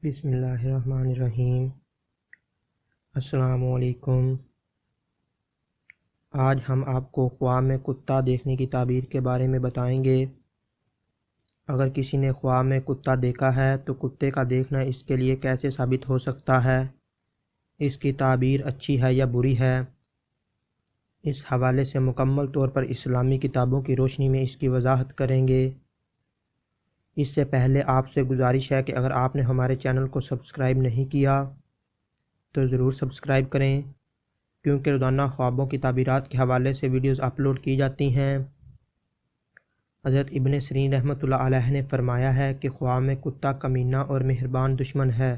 بسم اللہ الرحمن الرحیم۔ السلام علیکم۔ آج ہم آپ کو خواب میں کتا دیکھنے کی تعبیر کے بارے میں بتائیں گے۔ اگر کسی نے خواب میں کتا دیکھا ہے تو کتے کا دیکھنا اس کے لیے کیسے ثابت ہو سکتا ہے، اس کی تعبیر اچھی ہے یا بری ہے، اس حوالے سے مکمل طور پر اسلامی کتابوں کی روشنی میں اس کی وضاحت کریں گے۔ اس سے پہلے آپ سے گزارش ہے کہ اگر آپ نے ہمارے چینل کو سبسکرائب نہیں کیا تو ضرور سبسکرائب کریں، کیونکہ روزانہ خوابوں کی تعبیرات کے حوالے سے ویڈیوز اپلوڈ کی جاتی ہیں۔ حضرت ابن سیرین رحمۃ اللہ علیہ نے فرمایا ہے کہ خواب میں کتا کمینہ اور مہربان دشمن ہے،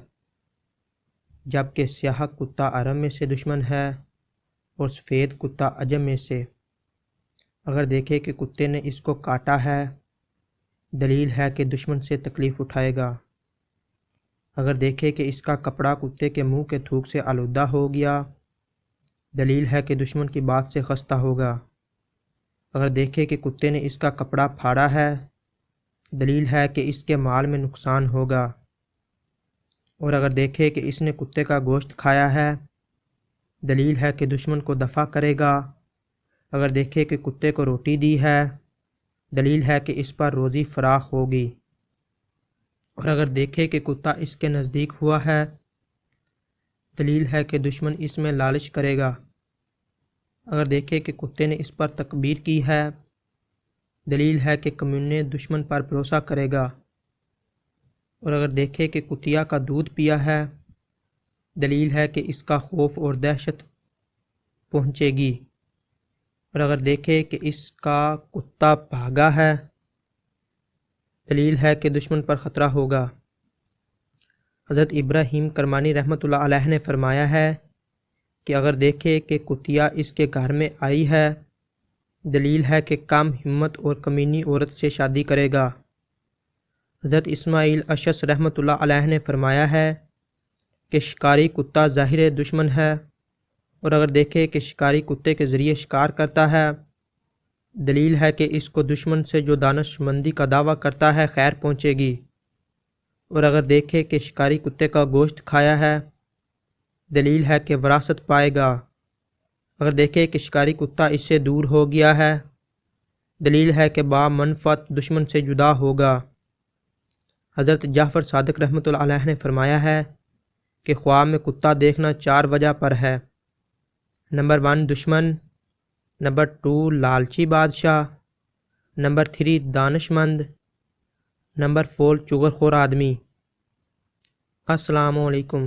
جبکہ سیاہ کتا عرب میں سے دشمن ہے اور سفید کتا عجم میں سے۔ اگر دیکھے کہ کتے نے اس کو کاٹا ہے، دلیل ہے کہ دشمن سے تکلیف اٹھائے گا۔ اگر دیکھے کہ اس کا کپڑا کتے کے منہ کے تھوک سے آلودہ ہو گیا، دلیل ہے کہ دشمن کی بات سے خستہ ہوگا۔ اگر دیکھے کہ کتے نے اس کا کپڑا پھاڑا ہے، دلیل ہے کہ اس کے مال میں نقصان ہوگا۔ اور اگر دیکھے کہ اس نے کتے کا گوشت کھایا ہے، دلیل ہے کہ دشمن کو دفع کرے گا۔ اگر دیکھے کہ کتے کو روٹی دی ہے، دلیل ہے کہ اس پر روزی فراخ ہوگی۔ اور اگر دیکھے کہ کتا اس کے نزدیک ہوا ہے، دلیل ہے کہ دشمن اس میں لالچ کرے گا۔ اگر دیکھے کہ کتے نے اس پر تکبیر کی ہے، دلیل ہے کہ کمینے دشمن پر بھروسہ کرے گا۔ اور اگر دیکھے کہ کتیا کا دودھ پیا ہے، دلیل ہے کہ اس کا خوف اور دہشت پہنچے گی۔ اور اگر دیکھے کہ اس کا کتا بھاگا ہے، دلیل ہے کہ دشمن پر خطرہ ہوگا۔ حضرت ابراہیم کرمانی رحمۃ اللہ علیہ نے فرمایا ہے کہ اگر دیکھے کہ کتیا اس کے گھر میں آئی ہے، دلیل ہے کہ کم ہمت اور کمینی عورت سے شادی کرے گا۔ حضرت اسماعیل اشعث رحمۃ اللہ علیہ نے فرمایا ہے کہ شکاری کتا ظاہر دشمن ہے، اور اگر دیکھے کہ شکاری کتے کے ذریعے شکار کرتا ہے، دلیل ہے کہ اس کو دشمن سے جو دانش مندی کا دعویٰ کرتا ہے خیر پہنچے گی۔ اور اگر دیکھے کہ شکاری کتے کا گوشت کھایا ہے، دلیل ہے کہ وراثت پائے گا۔ اگر دیکھے کہ شکاری کتا اس سے دور ہو گیا ہے، دلیل ہے کہ با منفعت دشمن سے جدا ہوگا۔ حضرت جعفر صادق رحمۃ اللہ علیہ نے فرمایا ہے کہ خواب میں کتا دیکھنا 4 وجہ پر ہے۔ نمبر 1 دشمن، نمبر 2 لالچی بادشاہ، نمبر 3 دانش مند، نمبر 4 چغل خور آدمی۔ السلام علیکم۔